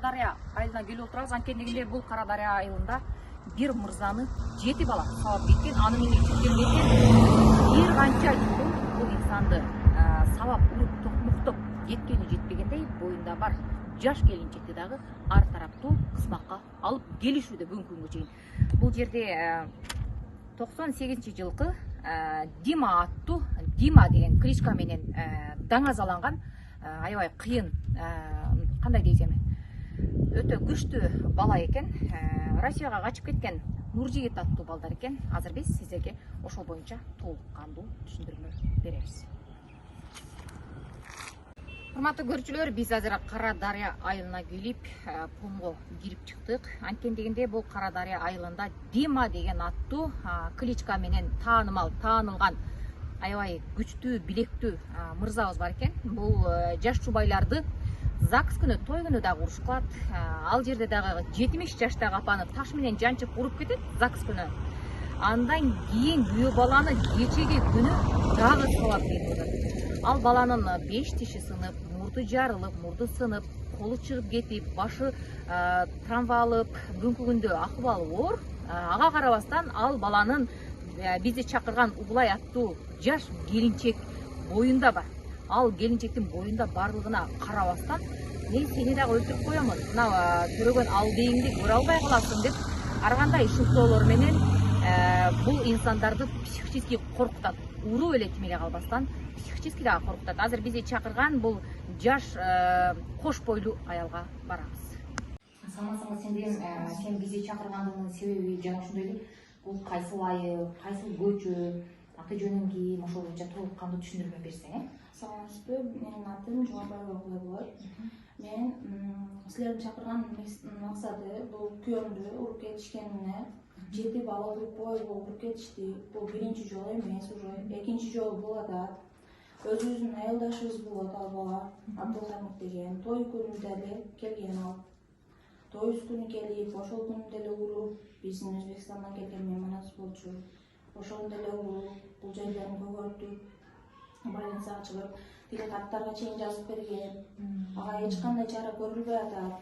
Дария айылына келип отурабыз. Анткени дегенде бул Кара Дария айылында бир мырзаны 7 бала сабап кеткен. Анын эми чектелбеген бир канча жыл бул инсанды сабап уруп токмуктоп жеткени жетпегендей боюнда бар жаш келинчекти дагы ар тараптуу кызмакка алып келишүүдө бүгүнкү күнгө чейин. Бул жерде 98-жылкы Дима аттуу Дима деген кличка менен даңазаланган аябай кыйын, кандай дейсем, өтө күчтүү бала экен. Россияга качып кеткен Нуржигит аттуу балдар экен. Азыр биз сиздерге ошол боюнча толук кандуу түшүндүрмө беребиз. Урматтуу көрүүчүлөр, биз азыр Кара Дария айылына келип, помго кирип чыктык. Анткени дегенде бул Кара Дария айылында Дима деген аттуу кличка менен таанылган аябай күчтүү, билектүү мырзабыз бар экен. Бул жаш жубайларды ЗАГС күнү, той күнү дагы уруш кылат. Ал жерде дагы 70 жаштагы апаны таш менен жанчып уруп кетет ЗАГС күнү. Андан кийин күйөө баланы кечеги күнү дагы сабап кетип атат. Ал баланын 5 тиши сынып, мурду жарылып, мурду сынып, колу чыгып кетип, башы травма алып, бүгүнкү күндө акыбалы оор. Ага карабастан ал баланын бизди чакырган Угулай аттуу жаш келинчек боюнда бар. Ал келинчектин боюнда барлыгына карабастан, мен сени дагы өлтүрүп коёмун, мына көрөгөн алдыйыңды көрө албай каласың деп ар кандай шылтоолор менен бул инсандарды психически коркутат. Уруу эле тимеле калбастан психически дагы коркутат. Азыр бизди чакырган бул жаш кош бойлуу аялга барабыз. Саламатсыңбы, сен бизди чакыргандыгыңдын себеби жана ушундай эле, бул кайсыл айыл, кайсыл көчө, аты жөнүң ким, ошол боюнча толук кандуу түшүндүрмө берсең. Саламатсызбы, менин атым Жумабай болот. Мен силерди чакырган максаты бул күйөөмдү уруп кетишкенине, 7 бала уруп уруп кетишти. Бул биринчи жолу эмес, уже экинчи жолу болуп атат. Өзүбүздүн айылдашыбыз болот ал бала, Абдулхамид деген. Той күнү деле келген ал. Той күнү келип, ошол күнү деле уруп, биздин Өзбекстандан келген мейманыбыз болчу. Ошол деле уруп, бул жерлерин көгөртүп, больницага чыгып, делегаттарга чейин жазып берген. Ага эч кандай чара көрүлбөй атат.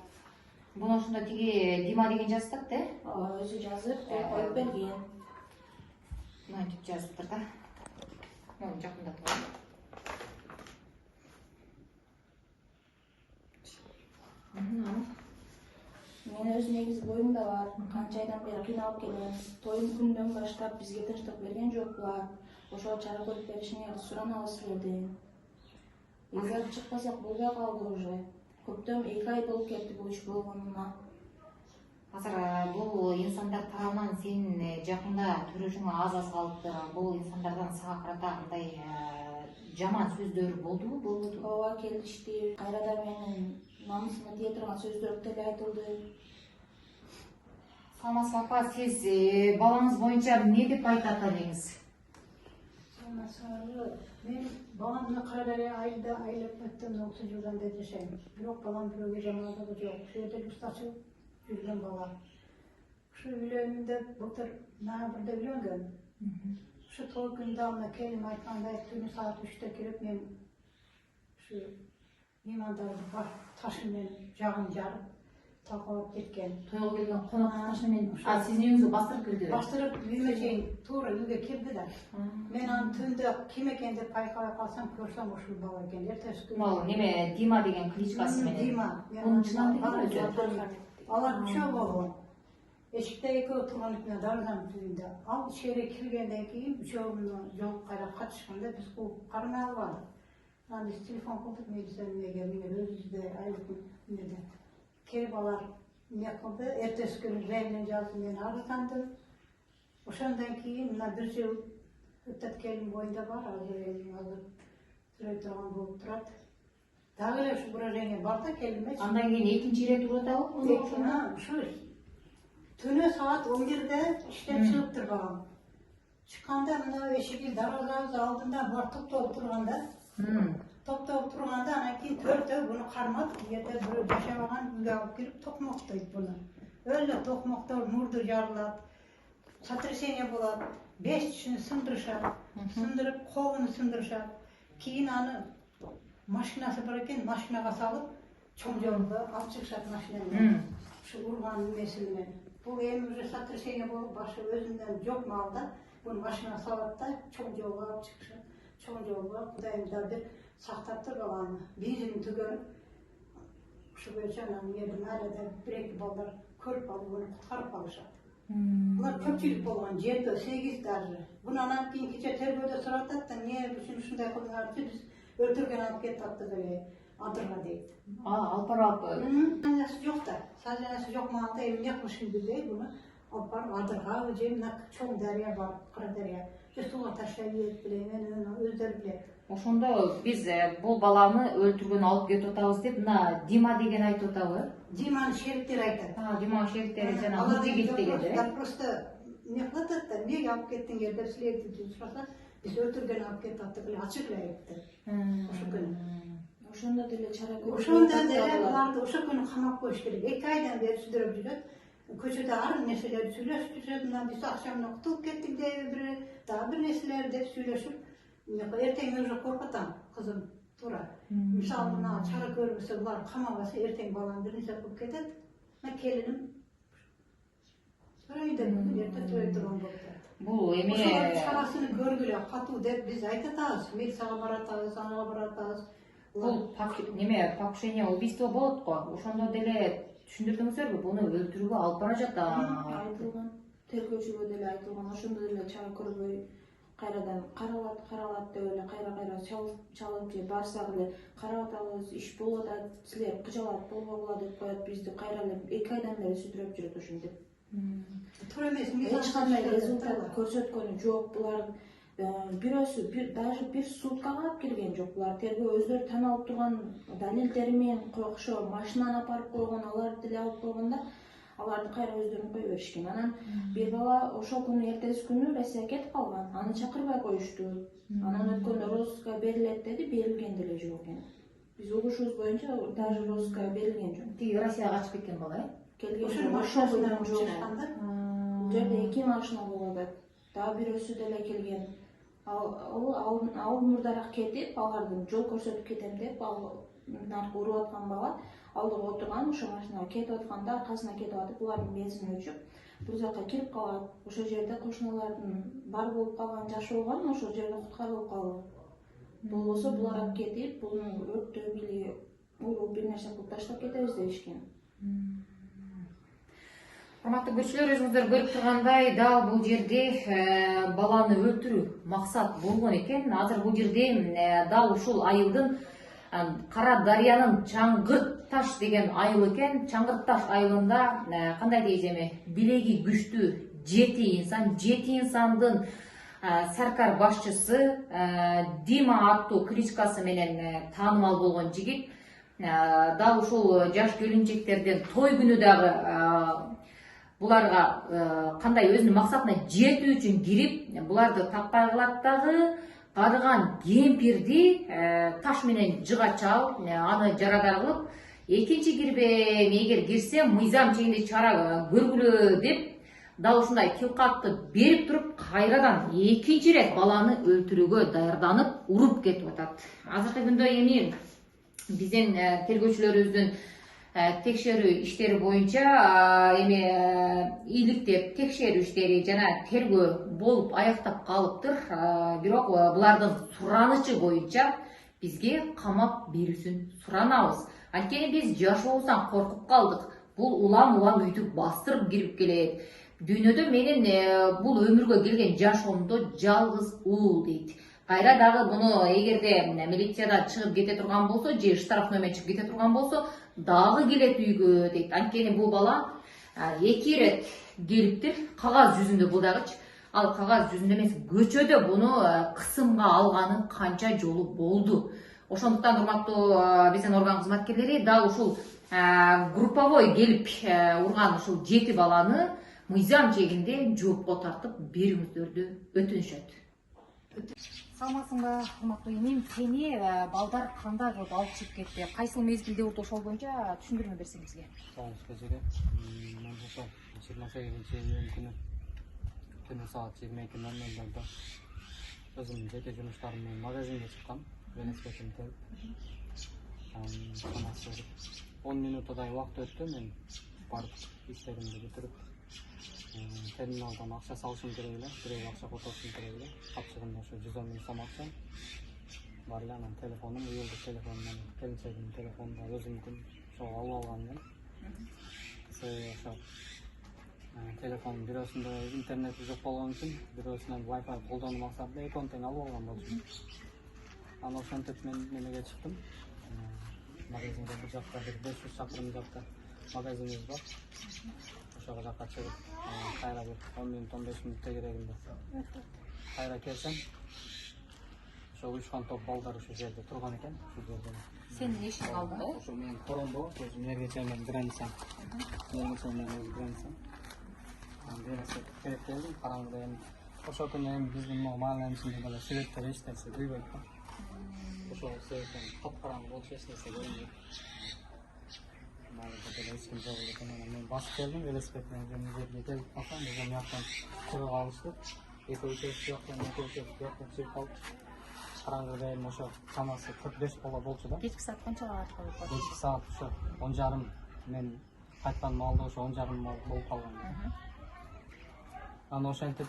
Буну ошондо тиги Дима деген жазып атат, Ооба, өзү жазып коюп берген. Мынтип жазыптыр да. Муну жакындатып коём. Мен өз негизи боюмда бар. Канча айдан бери кыйналып келем. Той күндөн баштап бизге тынчтык берген жокпулар. Ошол чара көрүп беришиңерди суранабыз силерден. Эгер чыкпасак болбой калды уже. Көптөн 2 ай болуп кетти бул иш болгонуна. Азыр бул инсандар тарабынан сенин жакында төрөшүңө аз калыптыр. Бул инсандардан сага карата кандай жаман сөздөр болдубу? Болду. Ооба, келишти. Кайрадан менин намысыма тие турган сөздөр деле айтылды. Саламатсызбы апа, сиз балаңыз боюнча эмне деп айтат элеңиз? Мен баламны Кара Дария айылда айлап өттім, 30 жылдан бeri жашайм. Бирок балам бирөөгө жамандыгы жок. Ушул жерде устачылып жүргөн бала. Ушу үйлөнүм деп былтыр ноябрда үйлөнгөн. Ушу той күндө мына келиnim айткандай түнү саат 3-те кирип, мен ушу меймандарды баш ташы менен жагын жарып талкалап кеткен. Тойго келген конок ташы менен сиздин үйүңүзгө бастырып кирди. Бастырып үйүмө чейин туура үйгө кирди да. Мен аны түндө ким экен деп байкабай калсам, көрсөм ушул бала экен. Эртеси күнү Могу неме Дима деген кличкасы менен. Дима. Мунун чынандыгы өзү. Алар үчөө болгон. Эшикте экөө турган экен, дарбазанын түбүндө. Ал ичери киргенден кийин үчөөбүнүн жол кайрап катышканда биз кууп кармай албадык. Аны биз телефон кылдык милиционерге, мен өзүбүздө айылдык неде. Келип алар эмне кылды, эртеси күнү районун жазып мени арыздандым. Ошондон кийин мына 1 жыл өтөт, келин боюнда бар, азыр сүрөй турган болуп турат. Дагы эле ушу выражение бар да келиме. Андан кийин экинчи ирет урут алып, Ушу түнү саат 11-де иштен чыгып турган. Чыкканда мына эшиги дарбазабыз алдында бар топтолуп турганда. Топтолуп турганда анан кийин төртөө буну кармап, жерде бирөө жашабаган үйгө алып кирип токмоктойт буну. Өлө токмоктор, мурду жарылат, сотрясение болот, 5 тишини сындырышат, сындырып колуну сындырышат. Кийин аны машинасы бар экен, машинага салып, Çoğun yolda alып çıkışat maşinayla. Şu urgan meselmen. Bu emri satır şeyine bu başı özünden yok malda. Bunu maşina salatta çoğun yolda alıp çıkışat. Çoğun yolda Kudayım da bir sahtaptır kalanı. Bizim tügön şu böylecanın yedim arada bir-iki ballar körüp alıp bunu kurtarıp alışat. Bunlar köpçülük bolgan 7-8 darjı. Bunu anam keyin kecha tergövde soratat da niye şunday kılınardı biz öldürgen alıp ketaptı böyle adırga deydi. Alpar alıp Sanjası yok da, sanjası yok malda elim yakmışım bildi bunu. Alıp barıp adırga ve cemnak çoğun derya var, kara derya. Suga taşlayıp bile, özleri bile. ошондо биз бул баланы өлтүргөн алып кетип атабыз деп мына Дима деген айтып атабы? Диманы шериктери айтат. Диманын шериктери жана бул жигит деген. Да просто не кылат да, эмнеге алып кеттиңер деп силерди сураса, биз өлтүргөн алып кетип атты, бул ачык эле айтты. Ошо күнү. Ошондо деле чара көрүп. Ошондо деле буларды ошо күнү камап коюш керек. 2 айдан бери сүдүрүп жүрөт. Көчөдө ар нерселерди сүйлөшүп жүрөт. Мына биз акшамына кутулуп кеттик деп дагы бир нерселер деп сүйлөшүп. Эртең уже коркутам, кызым, туура. Мисалы мына чара көрбөсө булар камабаса эртең балам бир нерсе кылып кетет. Мен келиним Сөрөйдө эртең турган болот. Бул эми чарасыны көргүлө катуу деп биз айтатабыз. Милицияга баратабыз, анага баратабыз. бул неме покушение убийство болот го. Ошондо деле түшүндүрдүңүздөр буну өлтүрүүгө алып бара жатат. Айтылган. Тергөөчүгө деле айтылган. Ошондо деле чара көрбөй кайрадан каралат деп эле кайра чалып же барсак эле карап атабыз, иш болуп атат, силер кыжалат болбогула деп коет, бизди кайра эле 2 айдан бери сүдүрүп жүрөт ошентип. Туура эмес, Эч кандай результат көрсөткөнү жок. Булар бирөөсү даже бир суткага алып келген жок. Булар тергөө өздөрү tan алып турган далилдери менен ошо машинаны апарып койгон, алар деле алып койгонда аларды кайра өздөрүн кое беришкен. Анан бир бала ошол күнү эртеси күнү Россияга кетип калган. Аны чакырбай коюшту. Анан өткөндө розыска берилет деди, берилген деле жок экен. Биз угушубуз боюнча даже розыска берилген жок. Тиги Россияга качып кеткен бала, Келген жок. Ошол бойдон чыкканда бул жерде 2 машина болуп атат. Дагы бирөөсү деле келген. Ал мурдараак кетип, алардын жол көрсөтүп кетем деп, наркы уруп аткан бала алдыга отурган, ошо машинага кетип атканда аркасына кетип атып, булардын бензини өчүп, бул жака кирип калат. Ошол жерде кошуналардын бар болуп калган жашы болгон, ошол жерде куткарылып калган. Болбосо булар алып кетип, буну өрттөп или уруп бир нерсе кылып таштап кетебиз дешкен. Урматтуу көрүүчүлөр, өзүңүздөр көрүп тургандай, дал бул жерде баланы өлтүрүү максат болгон экен. Азыр бул жерде дал ушул айылдын Кара Дарыянын Чаңгырт таш деген айыл экен. Чаңгырт таш айылында кандай дейт эми, билеги күчтүү 7 инсандын саркар башчысы Дима аттуу кличкасы менен таанымал болгон жигит дал ушул жаш келинчектерден той күнү дагы буларга кандай өзүнүн максатына жетүү үчүн кирип, буларды таппай калат дагы, карыган кемпирди таш менен жыга чалып, аны жарадар кылып, экинчи кирбем, эгер кирсем мыйзам чегинде чара көргүлө деп, дал ушундай кылкатты берип туруп, кайрадан экинчи рет баланы өлтүрүүгө даярданып, уруп кетип атат. Азыркы күндө эми биздин тергөөчүлөрүбүздүн текшерүү иштери боюнча эми иликтеп текшерүү иштери жана тергөө болуп аяктап калыптыр. Бирок булардын суранычы боюнча бизге камап берүүсүн суранабыз. Анткени биз жашообуздан коркуп калдык. Бул улам үйдү бастырып кирип келет. Дүйнөдө менин бул өмүргө келген жашоомдо жалгыз уул дейт. Кайра дагы буну эгерде милицияда чыгып кете турган болсо, же штрафной менен чыгып кете турган болсо, дагы келет үйгө дейт. Анткени бул бала 2 рет келиптир. Кагаз жүзүндө бул дагычы. Ал кагаз жүзүндө эмес, көчөдө буну кысымга алганы канча жолу болду. Ошондуктан урматтуу биздин орган кызматкерлери дал ушул групповой келип урган ушул 7 баланы мыйзам чегинде жоопко тартып берүүңүздөрдү өтүнүшөт. Саламатсыңбы, урматтуу энем, сени балдар кандай кылып алып чыгып кетти? Кайсыл мезгилде урду, ошол боюнча түшүндүрмө берсең бизге. Саламатсыз көзөгө. Мен ошол 28-июнь күнү түнү саат 22:00 өзүмдүн жеке жумуштарым менен магазинге чыккам. Велосипедимди Şamасы 10 minutaдай uақыт өтті, мен барып işlerimді bitirip terminaldan ақша салышым керек эле, бирөө ақша котошум керек эле. Капчыгымда ошо 110 миң сом акчам бар эле. Анан телефонум, уюлдук телефонумдан келинчегимдин телефонунда өзүмдүн ошо алып алгам элем. Ошо телефонун бирөөсүндө интернети жок болгон үчүн, бирөөсүнөн Wi-Fi колдонуу максатында экөөнү тең алып алган болчумун. Анан ошентип мен немеге чыктым. Магазинге бир жакта, бир 500 чакырым жакта магазинибиз бар. Ошого жакка чыгып, кайра бир 10 минут, 15 минут тегерегинде кайра келсем, ошо уюшкан топ балдар ушул жерде турган экен, ушул жерде. Сенин эшиң алдында? Ошо менин коромбо, ошо мерге чейин граница. Мерге чейин граница. Бересе керек келдим, караңгыда эми ошол күнү эми биздин маалыматыбызда деле сүрөттөр эч нерсе көйбөйт да. Ошол себептен капкараңгы болуп эч нерсе көрүнбөйт. Мaalımda деле эч ким жок экен. Мен басып келдим, велосипед менен жерге келип калсам, бизden жактан чыгып алышты. Экөөчүбүз жактан чыгып калдык. Караңгыда эми ошо чамасы 45 бала болчу да. Кечки саат канчаларга калып калдың? Кечки саат ошо 10:30 мен кайткан маалда ошо 10:30 болуп калган. Анан ошентип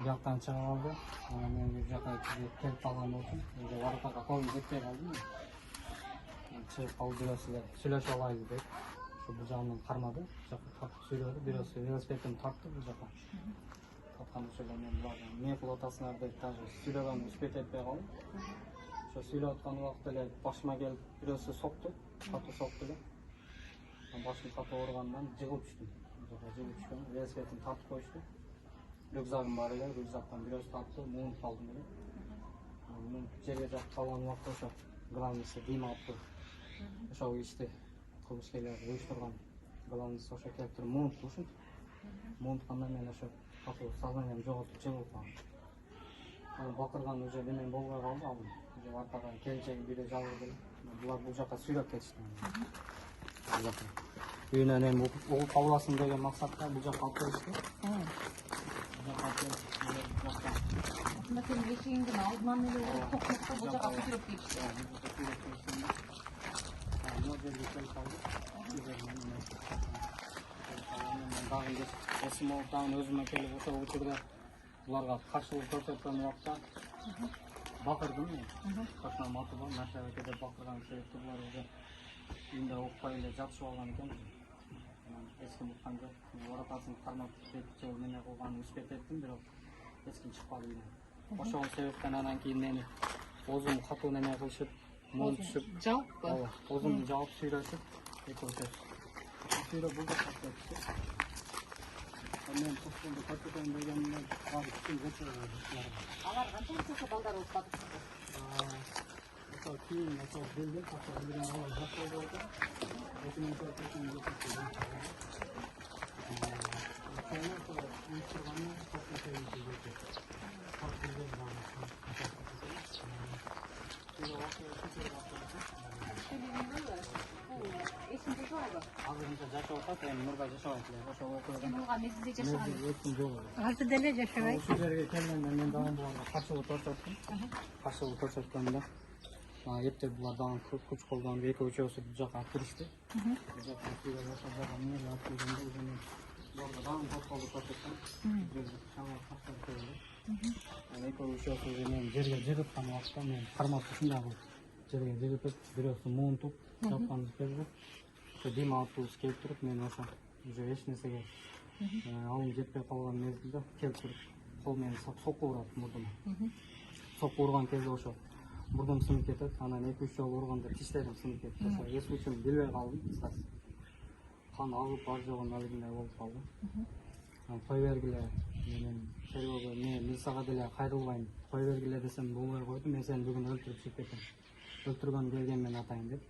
жактан чыгып алды. Анан мен бул жакка келип калган болчумун. Уже воротага колум жетпей калды. Чыгып калып бирөөсү сүйлөшүп алайлы деп. Ошо бул жагынан кармады. Жакка сүйлөдү. Бирөөсү велосипедин тартты бул жакка. Таткан ошол мен буларды эмне кылып атасыңар деп даже сүйлөгөн үспөт этпей калдым. Ошо сүйлөп аткан убакта эле башыма келип бирөөсү сокту. Катуу сокту эле. Башым катуу ооругандан жыгылып түштүм. Жыгылып түшкөн. Велосипедин тартып коюшту. Рюкзагым бар эле, рюкзактан бирөөсү тартты, муунуп калдым эле. Мен жерге жатып калган убакта ошо главныйсы Дима аттуу. Ошол ишти кылмышкерлер уюштурган главныйсы ошо келип туруп муунупту ушинтип. Муунутканда мен ошо катуу сознаниямды жоготуп жыгылып калдым. Анан бакырган уже немен болбой калды, ал уже артага келинчегим бирөө жалгыз эле. Булар бул жака сүйлөп кетишти. Үйүнөн эми угуп калбасын деген максатта бул жака алып келишти. Aslında senin eşeğinden aldığından beri tokmakta bu kadar sütürüp geçti. Esim oltan özüme kelip ошол учурда буларга каршылык көрсөткөн убакта бакырдым мен. Кашнам аты бар, машинага деп бакырган себепти булар уже үйүндө укпай эле жатышып алган экен. Эч ким уккан жок. Оратасын кармап кетип жол неме кылган үспөт эттим, бирок эч ким чыкпады үйдөн. Ошол себептен анан кийин мени озум катуу неме кылышып, муун түшүп, Жалпы? озумду жаап сүйрөтүп, экөөсү сүйрөп бул жакка кетти. Мен тосконду көрсөтөм дегенде баары ким жетпей. Алар канча балдар болуп калды? Ошол кийин ошол билдим, ошол билген алар жакшы болду. Экинчи көрсөтөм Eşinde joybu? азырынча жашап атат, эми мурда жашабайт эле. Ошол окуяда Sen oğa mesizde yaşagan. өтүм жок. Hazır dele yaşayın. Ушул жерге келгенде мен дагы буларга каршылык көрсөттүм. Каршылык көрсөткөндө эптеп булар дагы күч колдонуп экөөчөсү бул жака алып киришти. Бул жака сүйрөп ошол жака эмне алып келгенде уже мен буларга дагы тоскоолдук көрсөттүм. Шаңа каршы келди. Экөөчөсү уже мен жерге жыгыткан убакта мен кармап ушундай кылып жерге жыгытып, бирөөсү муунтуп, жапкан келди. Ошо Дима аттуубуз келип туруп, мен ошо уже эч нерсеге алым жетпей калган мезгилде келип туруп, кол менен сокку урат мурдума. Сокку урган кезде ошо мурдум сынып кетет, анан 2-3 жолу урганда тиштерим сынып кетти. Ошо эс учум билбей калдым, кыскасы. Кан агып бар жогун алгандай болуп калды. Кой бергиле, менен тергөөгө милицияга деле кайрылбайм. Кой бергиле десем болбой койду, мен сени бүгүн өлтүрүп чыгып кетем. Өлтүргөн келген мен атайын деп.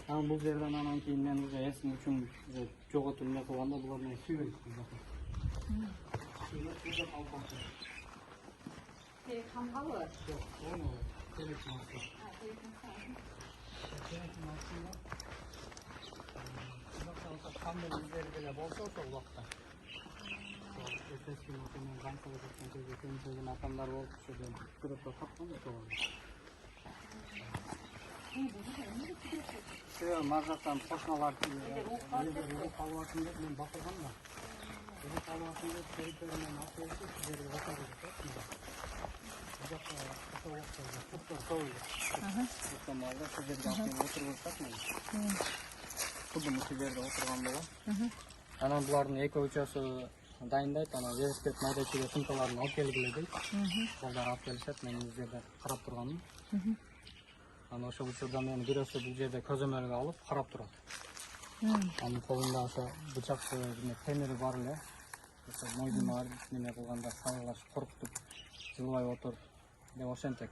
Анан бул жерден анан кийин мен уже эсим үчүн уже жоготуп эмне кылганда булар мени сүйбөйт. Сүйбөйт алып калды. Kamgalı. Жок, ону керек нерсе. Кандай издери деле болсо ошол убакта. Эртеси күнү мен банкага жаткан кезде келинчегим атамдар болуп ошо жерде күрөпкө тапкан ошол. Маржақтан қошыналар қалуатын деп мен бақылған да. Қалуатын деп территориямен атылысы сіздерге отады деп. Бұл жақта қыса уақытта құттар көйлі. Құттамалда сіздерге атылып отырып өтсақ мен. Құдым сіздерде отырған бола. Анан бұлардың эко учасы дайындайды, ана велосипед майдачыға сумкаларын алып келгіле дейді. Балдар алып келіседі, мен бұл жерде қарап тұрғанмын. Ана ошо учурда мен бирөөсү бул жерде көзөмөлгө алып карап турат. Анын колунда ошо бычакты темири бар эле. Ошо мойдуна неме кылганда сабылаш коркутуп жылбай отуруп деп ошентек.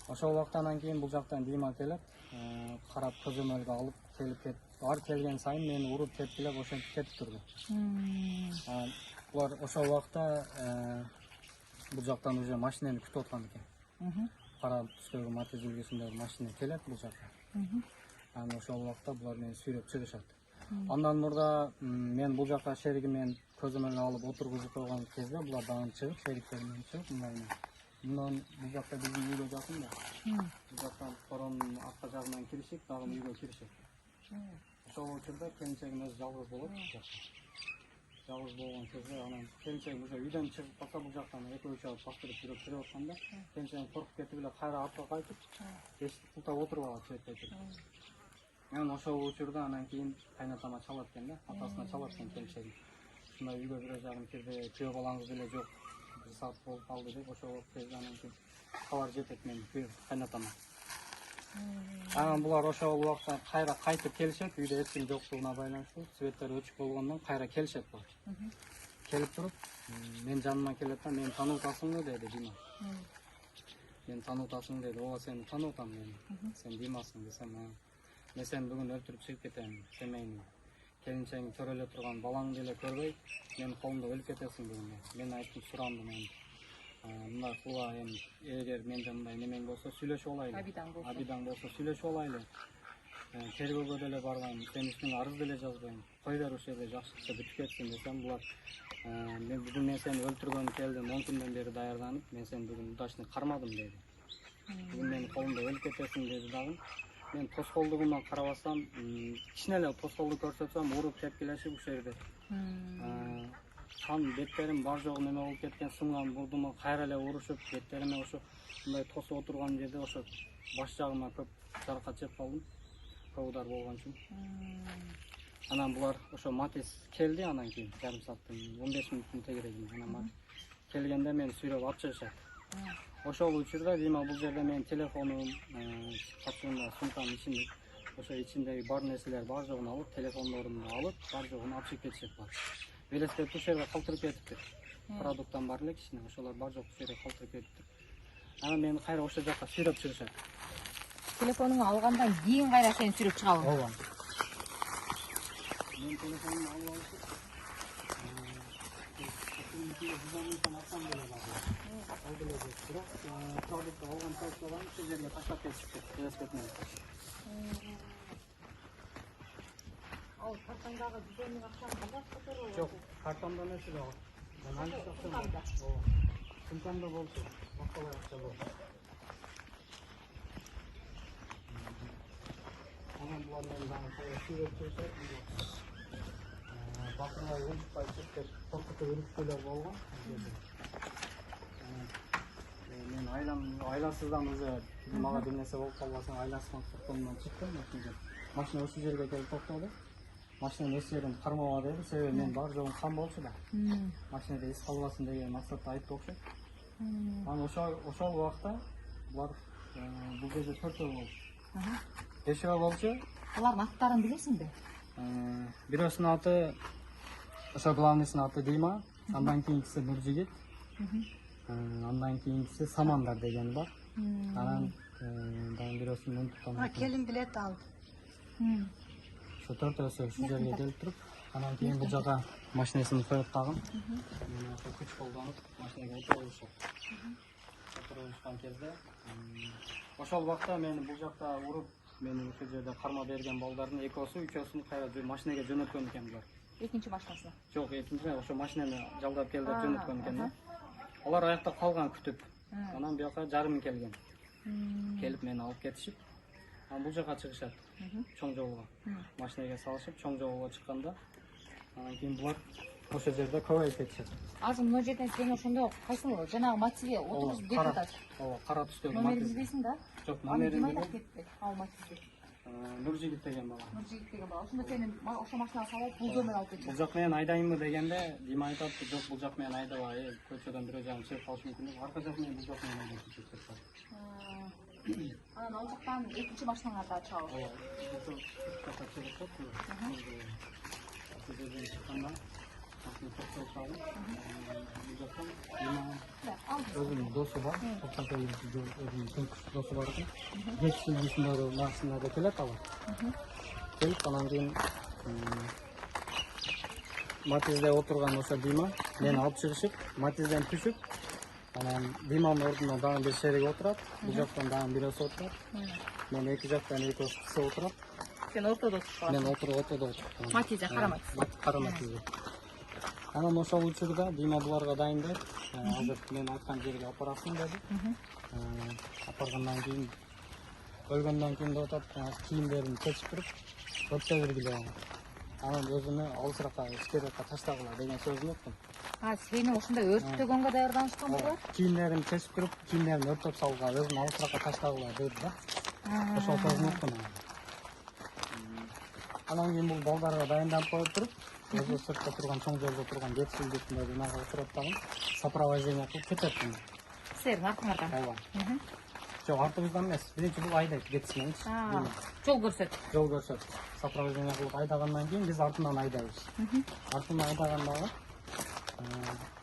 Ошол убактан кийин бул жактан Дима келип, карап көзөмөлгө алып келип кетти. Ар келген сайын мени уруп тепкилеп ошентип кетип турду. Булар ошол убакта бул жактан уже машинени күтүп аткан экен. Кара түстөгү Матиз үлгүсүндөгү машина келет бул жакка. Анан ошол убакта булар мени сүйрөп чыгышат. Андан мурда мен бул жакка шеригимен көзөмөлгө алып отургузуп койгон кезде булар дагы чыгып, шериктеримен чыгып мындан бул жакта биздин үйгө жакын да. Бул жактан коронун арка жагынан киришип, дагы үйгө киришет. Ошол учурда келинчегим өзү жалгыз болот. Жалгыз болгон кезде анан келинчегим уже үйдөн чыгып калса бул жактан эки-үч алып бастырып жүрүп атканда келинчегим коркуп кетип эле кайра артка кайтып эшикти култап отуруп алат чөйткөй. Мен ошол учурда анан кийин кайнатама чалат экен да, атасына чалат экен келинчегим. Ушундай үйгө бир жагым кирди, күйөө балаңыз деле жок, бир саат болуп калды деп ошол кезде анан кийин кабар жетет менин күйөө кайнатама. Анан булар ошол убакта кайра кайтып келишет, үйдө эч ким жоктугуна байланыштуу, светтер өчүк болгондон кайра келишет булар. Келип туруп, мен жаныма келет да, мени тааныбатасыңбы деди Дима. Мени тааныбатасың деди, ооба сени тааныбатам мен. Сен Димасың десем, мен сени бүгүн өлтүрүп чыгып кетем, демейм. Келинчегиң төрөлө турган балаң деле көрбөй, менин колумда өлүп кетесиң дегем. Мен айттым, сурандым мен. Мындай кылба, эми эгер менде мындай немең болсо сүйлөшүп алайлы. Абидаң болсо сүйлөшүп алайлы. Тергөөгө деле барбайм, сен үстүңө арыз деле жазбайм. Кой бер ошол жерде жакшылыкта бүтүп кетсин десем, булар бүгүн мен сени өлтүргөнү келдим, 10 күндөн бери даярданып, мен сени бүгүн удачный кармадым деди. Бүгүн менин колумда өлүп кетесиң деди дагы. Мен тоскоолдугума карабастан, кичине эле тоскоолду көрсөтсөм, уруп тепкилешип ушул жерде. Кан беттерим бар жогу неме болуп кеткен, сынган бурдума кайра эле урушуп, беттериме ошо мындай тосуп отурган жерде ошо баш жагыма көп жаракат жеп калдым. Көп удар болгон үчүн. Анан булар ошо Матиз келди, анан кийин жарым сааттан 15 мүнөттөн тегерегин анан келгенде мени сүйрөп алып чыгышат. Ошол учурда Дима бул жерде менин телефонум, качуумда сумканын ичинде, ошо ичиндеги бар нерселер бар жогун алып, телефондорумду алып, бар жогун алып чыгып кетишет бар. Велосипед ушул жерде калтырып кетиптир. Продукттан бар эле кичине, ошолор бар жок ушул жерде калтырып кетиптир. Анан мени кайра ошол жакка сүйрөп чыгышат. Телефонуңду алгандан кийин кайра сени сүйрөп чыгабы? Ооба. Мен телефонумду алып алып, продукты алган чоочуларын ушул жерге таштап кетишти, велосипедмен. Ал картаңдагы 100 миң акчаны кандай которуп? Жок, картамда нерсе жок. Мен антип акчам. Ооба. Сумкамда болчу, башкалай акча жок. Анан булар менен дагы сүйрөп чыгышат. Бакырбай өлүппай чыгып кетип, коркутуп үрүктүлөр болгон. Мен айласыздан уже мага бир нерсе болуп калбасын, айласынан коркконумдан чыктым. Машина ушул жерге келип токтоду. Машинанын эч жерин кармаба деди, себеби мен бар жогун кан болчу да. Машинада из калбасын деген максатта айтып окшойт. Анан ошол убакта булар бул жерде 4 болчу. 5 болчу. Алардын аттарын билесиңби? Бирөөсүнүн аты ошо главныйсынын аты Дима, андан кийинкиси Нуржигит. Андан кийинкиси Самандар деген бар. Анан дагы бирөөсүн унуттум. Келин билет ал. Ошо 4-өсү ушул жерге келип туруп, анан кийин бул жака машинесин коюп тагын. Мени ошо күч колдонуп машинеге отурушат. Отурушкан кезде ошол убакта мени бул жакта уруп, мени ушул жерде карма берген балдардын экөөсү, үчөөсүн кайра машинеге жөнөткөн экен булар. Экинчи машинасына. Жок, экинчи ошо машинени жалдап кел деп жөнөткөн экен да. Алар аякта калган күтүп. Анан бияка жарым келген. Келип мени алып кетишип, Бул жака чыгышат. Чоң жолго. Машинеге салышып, чоң жолго чыкканда, анан кийин булар ошол жерде көбөйүп кетишет. Азыр мына жерден сен ошондо кайсыл жанагы мотивге отургузуп берип атасың. Ооба, кара түстөгү Номерин билесиң да? Жок, Аны ким номерин айтат кетти? Ал мотивди. Нуржигит деген бала. Нуржигит деген бала. Ошондо сени ошо машинага салып бул жол менен алып кетчү. Бул жак менен айдайынбы дегенде, Дима айтат, жок бул жак менен айдабай, көчөдөн бирөө жагын чыгып калышы мүмкүн деп, арка жак менен бул жак менен айдап кетет. Анан ал жактан экинчи машинаңа да чабып. Ооба, ошол жакка чыгып кетти. Ошол жерден чыкканда машина токтоп калды. Бул жактан Дима өзүнүн досу бар, өзүнүн тынкыш досу бар экен. Жетишил бишиндеги машинада келет алар. Келип анан кийин Матизде отурган ошо Дима мени алып чыгышып, Матизден түшүп, анан Диманын ордуна дагы бир шерик отурат, бул жактан дагы бирөөсү отурат. Мен эки жактан эки киши отурат. Сен ортодо отуруп Мен ортодо отурдум. Матизде, кара Матизде. Кара Матизде. Анан ошол учурда Дима буларга дайындайт. Азыр мен айткан жерге алып барасың деди. Апаргандан кийин өлгөндөн кийин деп атат, кийимдерин чечип туруп, өттө бергиле. Анан өзүнө алысыраакка ичкерээкке таштагыла деген сөзүн уктум. Сени ошондой өрттөгөнгө даярданышкан булар? Кийимдерин чечип туруп, кийимдерин өрттөп салууга, өзүн алысыраакка таштагыла деди да. Ошол сөзүн уктум. Анан кийин бул балдарга дайындап коюп туруп, өзү сыртта турган, чоң жолдо турган жетишилдикиндеги нага отуруп дагы сопровождение кылып кетет. Силердин артыңардан? Ооба. Жок, артыбыздан эмес. Биринчи бул айдайт кетишменчи. Жол көрсөт. Жол көрсөт. Сопровождение кылып айдагандан кийин биз артынан айдайбыз. Артынан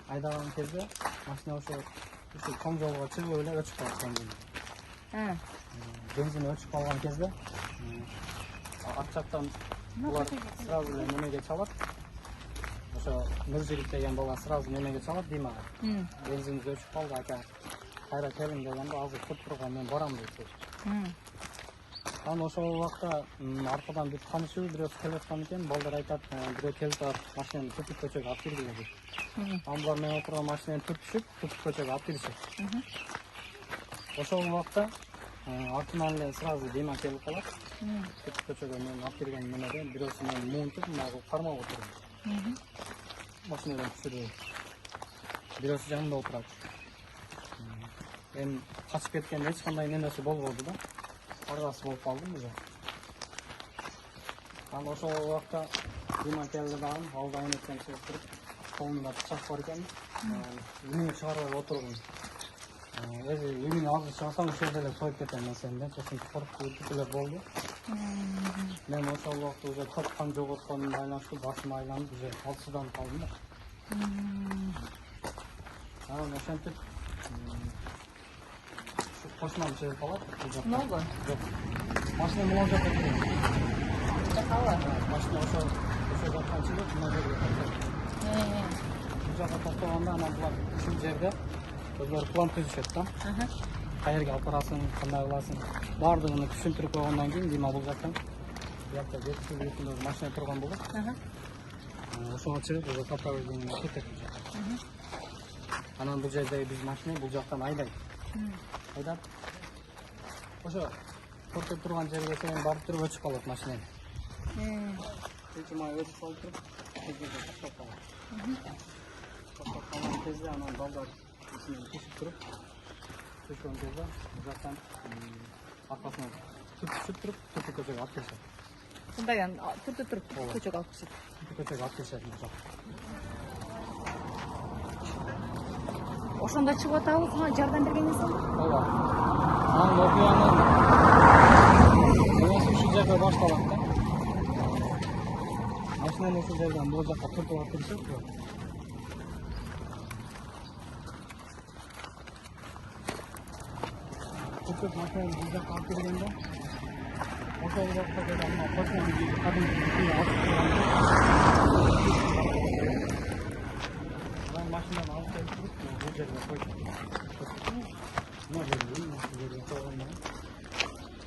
айдаган кезде машина ошо чоң жолго чыгып эле өчүп калат бензин. Бензин өчүп калган кезде арт жактан булар сразу эле немеге чалат. Ошо Нуржигит деген бала сразу немеге чалат Димага. Бензинибиз өчүп калды, ака. Кайра келин дегенде азыр күтүп турган мен барам дейт. Анан ошол убакта аркадан бүт канышып бирөө келип аткан экен, балдар айтат, бирөө келип атат, машинаны түтүп көчөгө алып киргиле дейт. Анан булар мен отурган машинаны түтүшүп көчөгө алып киришет. Ошол убакта артынан эле сразу Дима келип калат. Түтүп көчөгө мен алып кирген менен бирөөсү мени муунтуп, мага кармап отурду. Машинадан түшүрүп. Бирөөсү жанымда отурат. Эми качып кеткенде эч кандай нерсе болбоду да. Аргасы болуп калдым уже. Анан ошол убакта Дима келди дагы, ал да энектен чыгып туруп, колунда пычак бар экен. Үнүн чыгарбай отургун. Үнүн азыр чыгарсаң ошол жерде эле союп кетем мен сени деп, ошентип коркуп эле болду. Мен ошол убакта уже көп кан жоготконумга байланыштуу башым айланып, уже алсызданып калдым да. Анан ошентип кошунам чыгып калат. Не болду? Жок. Машина мына жакка келет. Машина ошол жактан чыгып, мына жерге токтойт. Бул жакка токтогондо анан булар ушул жерде өзлөрү план түзүшөт да. Каерге алып барасың, кандай кыласың. Баардыгын түшүндүрүп койгондон кийин Дима бул жактан бuyakta жетишилдикиндеги машина турган болот. Ошого чыгып, уже сопровождение кетет. Анан бул жерде биз машина бул жактан айдайт. Айдап, ошо токтоп турган жерге чейин барып туруп өчүп калат машина. Май өчүп калып туруп, жерге таштап калат. Таштап калган кезде анан балдар ичинен түшүп туруп, түшкөн кезде бул жактан аркасынан түшүп туруп, түтүп көчөгө алып келишет. Мындай түртүп туруп көчөгө алып кетишет. Көчөгө алып келишет бул жак. Ошондо чыгып атабыз, жардам бергениңиз болду? Ооба. Анан окуянын эмеси ушул жерде башталат да. Машинаны ушул жерден бул жакка түртүп алып келишет. Түртүп машинаны бул жакка алып келгенде ошол убакта деле мына кошунун кадимки алып турганда машинаны алып келип туруп, бул жерге койду. Мына жерге койгондон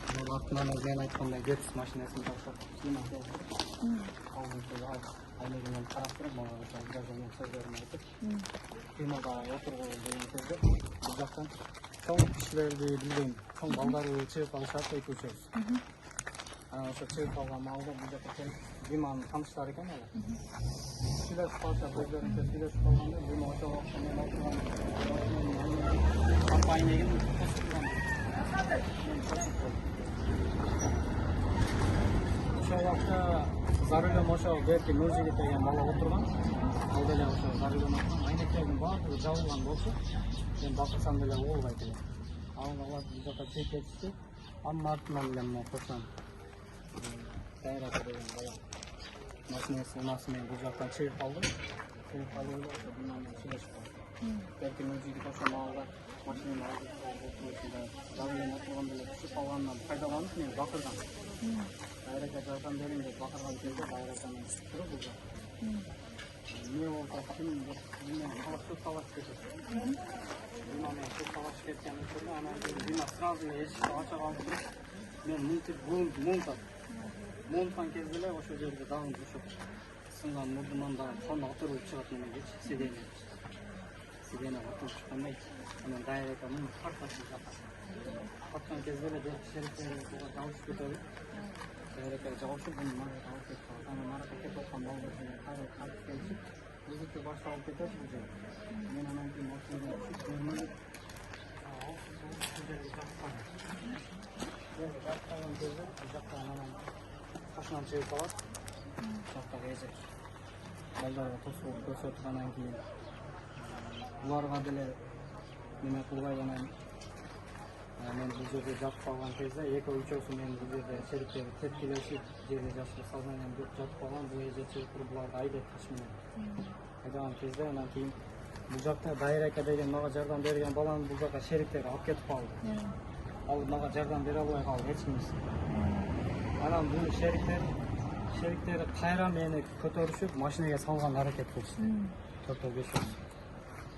кийин артынан мен айткандай жетиш машинасын таштап, Дима келип айнегимен карап туруп, мага бираз сөздөрүн айтып, Димага отургула деген кезде бул жактан чоң кишилерди билбейм, чоң балдарды чыгып алышат эки үчөөбүз. Анан ошо чыгып алган маалда бул жака келип Диманын тааныштары экен алар. Сүйлөшүп калышат, өздөрүнчө сүйлөшүп калганда Дима ошол убакта мен отурган компаниягин тосуп турган. Ошол убакта за рулем ошо берки Нуржигит деген бала отурган. Ал деле ошо за рулем отурган. Айнектердин баардыгы жабылган болчу. Мен бакырсам деле угулбайт элем. Алар бул жака чыгып кетишти. Анын артынан эле мына кошон Дайрата деген бала машинасы унасы менен бул жактан чыгып калды. Чыгып калып эле ошо Диманы сүйлөшүп калды. Берки Нуржигит ошол маалда машинаны алып отурушунда за рулем отурган деле түшүп калганынан пайдаланып мени бакырган. Дайрата жардам бериң деп бакырган кезде Дайратанын туруп бул жакта. Не болсо ким менен талашып кетет. Дима менен талашып кеткен учурда анан Дима сразу эшикти ача калып туруп, мен мынтип мунтат. Мунткан кезде эле ошол жерде дагы ушуп сынган мурдуман дагы чоң отуруп чыгат немеге, сиденеге отуруп чыккандай. Анан Дайрата муну таркатып жатат. Тарткан кезде эле шериктер далышып кетеби. Дайрата жабышып муну маракет алып кетип калат. Анан маракет кетип аткан балдар менен кайтып келишип, бизики башталып кетет бул жерде. Мен анан кийин машинадан түшүп, нормалдуу жактаган кезде жактан анан кошунан чыгып калат. Жактагы эжек балдарга тосуп көрсөткөндөн кийин буларга деле неме кылбай анан мен бул жерде жатып калган кезде экөө үчөөсү мен бул жерде шериктер тепкилешип жерде жашып сознанием жок жатып калган. Бул эже чыгып туруп буларды айдап таш менен айдаган кезде анан кийин бул жакта Дайрека деген мага жардам берген баланы бул жака шериктер алып кетип калды. Ал мага жардам бере албай калды эч кимиси. Анан бул шериктер кайра мени көтөрүшүп машинага салганга аракет кылышты. 4-5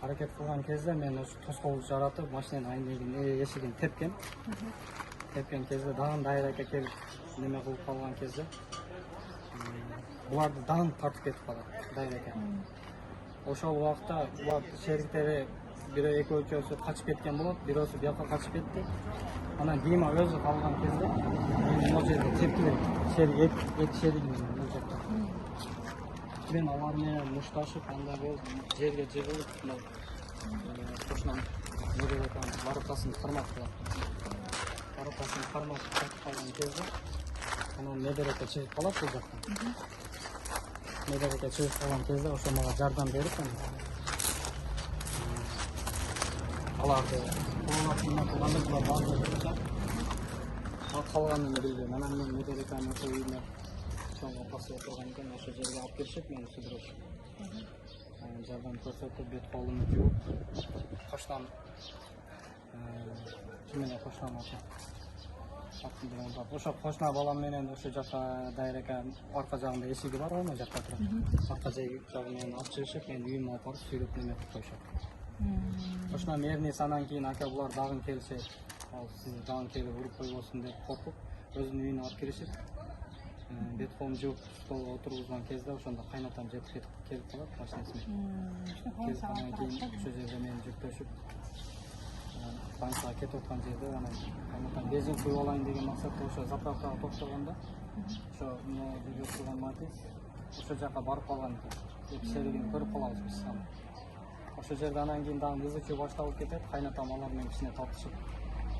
аракет кылган кезде мен ошо тоскоолду жаратып машинанын айнегин эшигин тепкен. Тепкен кезде дагы Дайрека келип неме кылып калган кезде буларды дагы тартып кетип калат Дайрека. Ошол убакта булар шериктери бирөө экөө үчөөсү качып кеткен болот, бирөөсү бияка качып кетти. Анан Дима өзү калган кезде мен могу жерде тепкилеп эки шеригим менен бул жакта. Мен алар менен мушташып, андай болуп жерге жыгылып, кошунан Нуржигиттин баракасын кармап калат. Баракасын кармап катып калган кезде анан Медерека чыгып калат бул жактан. Медерека чыгып калган кезде ошо мага жардам берип аларды колунап кылганда булар баардыгы чыгат. Ал калганын билбейм. Анан мен Медереканын ошо үйүнө чоң апасы отурган экен, ошо жерге алып келишип мени судурушуп. Жардам көрсөтүп, бет колумду жууп, коштан кимине коштан ошо кошна балам менен ошо жака Дайрека арка жагында эшиги бар, оң жакта турат. Арка жагы менен алып чыгышып, мени үйүмө алып барып сүйрөп неме кылып коюшат. Ошондон эрнес анан кийин ака булар дагы келишет. Ал сиз дагы келип уруп койбосун деп коркуп, өзүнүн үйүнө алып киришип, бет колун жууп столго отургузган кезде ошондо кайнатам жетип келип калат машинасы менен. Анан кийин ошол жерде мени жүктөшүп, станцияга кетип аткан жерде анан кайнатам бензин куюп алайын деген максатта ошо заправкага токтогондо ошо мына жерде турган Матис ошол жака барып калган экен. Эки шеригин көрүп калабыз биз аны. Ошол жерде анан кийин дагы ызычуу башталып кетет. Кайнатам алар менен кичине тартышып,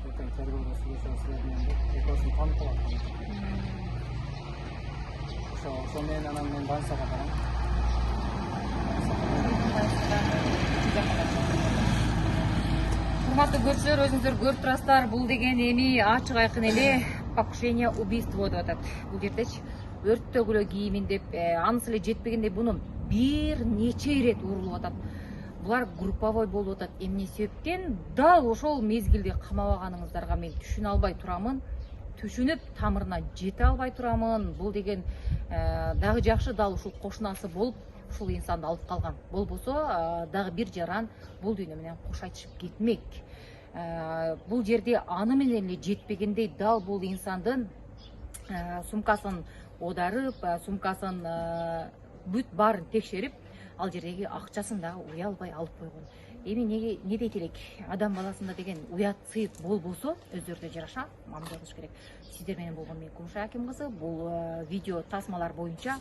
ертең тергөөгө сүйлөшөбүз менен деп экөөсүн таанып калат. Ошо менен анан мен больницага барам. Урматтуу көрүүчүлөр, өзүңүздөр көрүп турасыздар, бул деген эми ачык айкын эле покушение убийство деп атат. Бул жердечи өрттөгүлө кийимин деп, анысы эле жетпегендей муну бир нече ирет урулуп атат. Булар групповой болуп атат. Эмне себептен дал ошол мезгилде камабаганыңыздарга мен түшүнө албай турамын. Түшүнүп тамырына жете албай турамын. Бул деген дагы жакшы дал ушул кошунасы болуп, ушул инсанды алып калган. Болбосо дагы бир жаран бул дүйнө менен кош айтышып кетмек. Бул жерде аны менен эле жетпегендей дал бул инсандын сумкасын оодарып, сумкасын бүт баарын текшерип, ал жердеги акчасын дагы уялбай алып койгон. эми не дейт элек, адам баласында деген уят сыйык болбосо өздөрүнө жараша мамиле кылыш керек. Сиздер менен болгон мен Кумшай Аким кызы. Бул видео тасмалар боюнча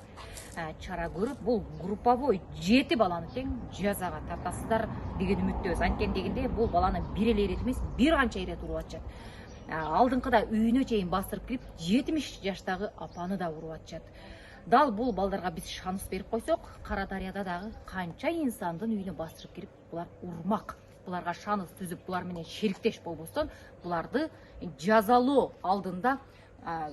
чара көрүп, бул групповой 7 баланы тең жазага тартасыздар деген үмүттөбүз. Анткени дегенде бул баланы бир эле ирет эмес, бир канча ирет уруп атышат. Алдыңкыда үйүнө чейин бастырып кирип 70 жаштагы апаны да уруп атышат. Дал бул балдарга биз шанс берип койсок, Кара Дарыяда дагы канча инсандын үйүнө бастырып кирип булар урмак. Буларга шанс түзүп, булар менен шериктеш болбостон, буларды жазалоо алдында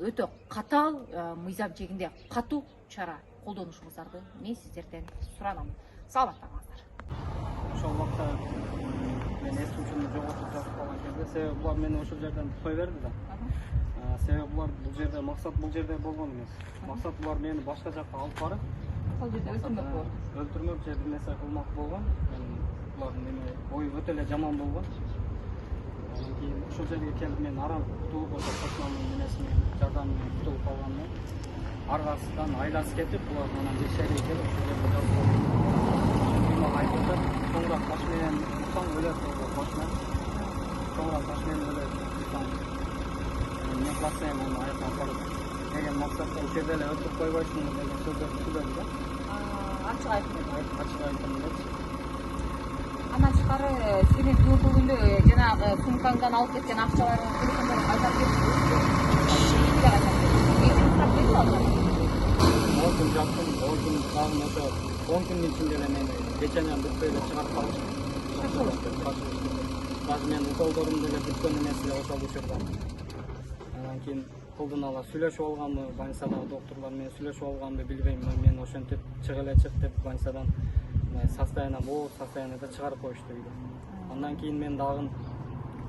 өтө катаал, мыйзам чегинде катуу чара колдонушуңуздарды мен сиздерден суранам. Саламаттаңыздар. Ошол убакта мен эс учурумду жоготуп жатып калган кезде себеби булар мени ошол жерден кое берди да. Себеби булар бул жерде максат бул жерде болгон эмес. Максат булар мени башка жакка алып барып, Ал жерде өлтүрмөк же бир нерсе кылмак болгон. Булардын эми ою өтө эле жаман болгон. Андан кийин ошол жерге келип мен арам кутулуп ошо кошунамдын менен жардам менен кутулуп калганмын. Аргасынан айласы кетип, булар анан бир шерге келип ошол жерде жатып мага айтып атат, чоңураак таш менен урсаң өлөт деп башына. Чоңураак таш менен өлөт урсаң. Мен классен аны аяктан барып деген максатта ошол жерде эле өлтүрүп койбойсуң деген сөздөрдү сүйлөдү да. ачык Айтып депчи. Андан тышкары сени дөртөгүндө жанагы сумкаңдан алып кеткен акчаларыңды телефондон кайтарып Olsun yaptım, olsun sağım ошо 10 күндүн ичинде эле мени печеньям бүтпөй эле чыгарып калышты. Даже мен уколдорумду эле бүткөн эмес эле ошол учурда. Андан кийин кылдын ала сүйлөшүп алганмы, больницадагы доктурлар менен сүйлөшүп алганымды билбейм. Мен ошентип чыга эле чык деп больницадан состояниеда чыгарып коюшту үйдө. Андан кийин мен дагы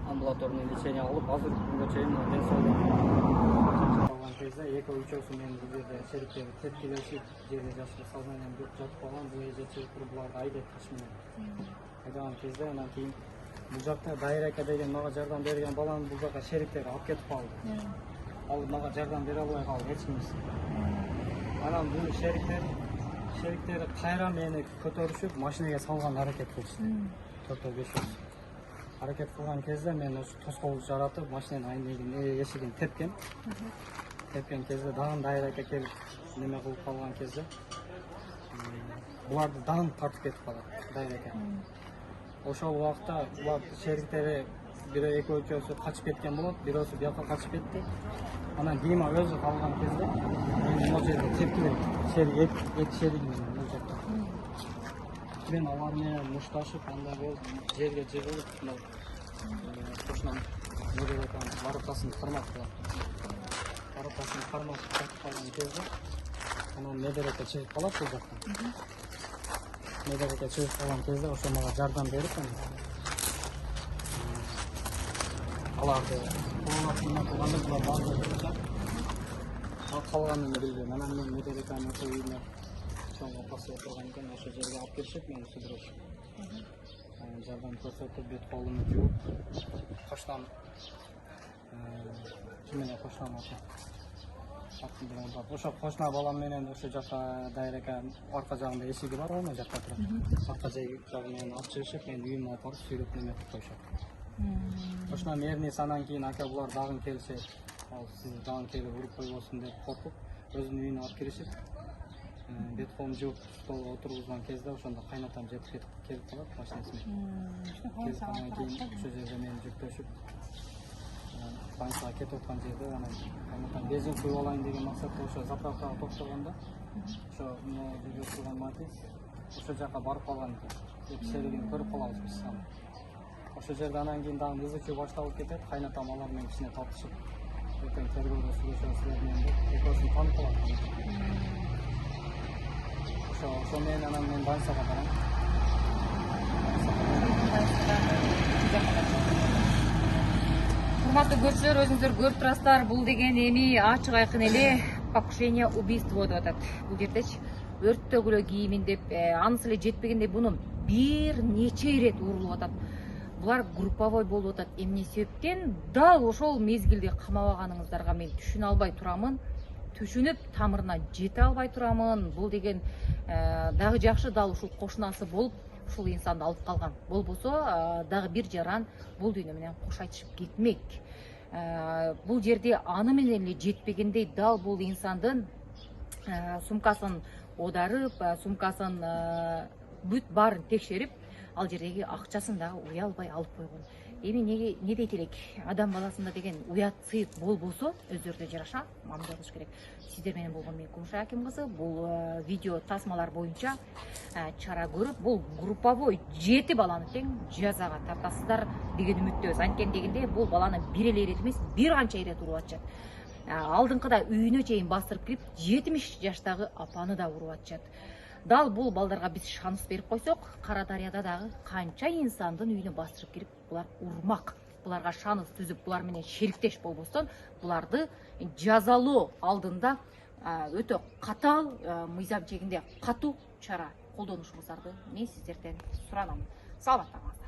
амбулаторный лечение алып, азыр күнгө чейин ден соолугум кезде эки-үчөөсү менин бул жерде шериктери тепкилешип, жерде жашып сознанием бүтүп жатып калган, бул эже чыгып буларды айдап таш менен. Айдаган кезде анан кийин бул жакта Дайрака деген мага жардам берген баланы бул жака шериктери алып кетип калды. Ал мага жардам бере албай калды эч кимиси. Анан бул шериктери кайра мени көтөрүшүп, машинеге салганга аракет кылышты. 4-5 аракет кылган кезде мен ошо тоскоолду жаратып, машинанын эшигин тепкен. Тепкен кезде дагы Дайрака келип неме кылып калган кезде буларды дагы тартып кетип калат Дайрака. Ошол убакта булар шериктери бирөө экөө-үчөөсү качып кеткен болот, бирөөсү бияка качып кетти. Анан Дима өзү калган кезде мен могу жерде тепкилеп, эки шерик менен бул жакта. Мен алар менен мушташып, андай болуп, жерге жыгылып, кошунам Медереканын баратасын кармап калат. Баратасын кармап жатып калган кезде анан Медерека чыгып калат бул жактан. Медерека чыгып калган кезде ошо мага жардам берип аларды колунап эмне кылганда булар баары ал калганын билбейм. Анан мен Медереканын ошо үйүнө чоң апасы отурган экен, ошо жерге алып келишип мени судурушуп. Жардам көрсөтүп, бет колумду жууп, кошунам менен кошунам ошо кошуна балам менен ошо жака Дайрака арка жагында эшиги бар, оң жакта турат. Арка жагы менен алып чыгышып, мени үйүмө алып барып сүйрөп неме кылып коюшат. Ошондон эрнис анан кийин ака булар дагы келишет. Ал сиз дагы келип уруп койбосун деп коркуп, өзүнүн үйүнө алып киришип, бет колун жууп столго отургузган кезде ошондо кайнатам жетип келип калат машинасы менен. Андан кийин ошо жерде мени жүктөшүп, больницага кетип аткан жерде анан кайнатам бензин куюп алайын деген максатта ошо заправкага токтогондо, ошо мына жерде турган Матис ошо жака барып калган экен. Эки шеригин көрүп калабыз биз. Ошо жерде анан кийин дагы изучуу башталып кетет. Кайнатам алар менен кичине тартышып, ертең тергөөгө сүйлөшөбүз деп экөөсүн таанып калат. Ошо менен анан мен больницага барам. Урматтуу көрчүлөр, өзүңүздөр көрүп турасыздар, бул деген эми ачык айкын эле покушение убийство деп атат. Бул жердечи өрттөгүлө кийимин деп, анысы эле жетпегендей муну бир нече ирет урулуп атат. Булар групповой болуп атат. Эмне себептен дал ошол мезгилде камабаганыңыздарга мен түшүнө албай турамын. Түшүнүп тамырына жете албай турамын. Бул деген дагы жакшы, дал ушул кошунасы болуп, ушул инсанды алып калган болбосо дагы бир жаран бул дүйнө менен кош айтышып кетмек. Бул жерде аны менен эле жетпегендей дал бул инсандын сумкасын оодарып, сумкасын бүт баарын текшерип, ал жердеги акчасын дагы уялбай алып койгон. Эми не дейт элек, адам баласында деген уят сыйык болбосо өздөрүнө жараша мамиле кылыш керек. Сиздер менен болгон мен Кумушай Аким кызы. Бул видео тасмалар боюнча чара көрүп, бул групповой 7 баланы тең жазага тартасыздар деген үмүттөбүз. Анткени дегенде бул баланы бир эле ирет эмес, бир канча ирет уруп атышат. Алдыңкыда үйүнө чейин бастырып кирип, 70 жаштагы апаны да уруп атышат. Дал бул балдарга биз шанс берип койсок, Кара Дарыяда дагы канча инсандын үйүнө бастырып кирип, булар урмак. Буларга шанс түзүп, булар менен шериктеш болбостон, буларды жазалоо алдында өтө катаал, мыйзам чегинде катуу чара колдонушуңуздарды мен сиздерден суранам. Саламатта калыңыз.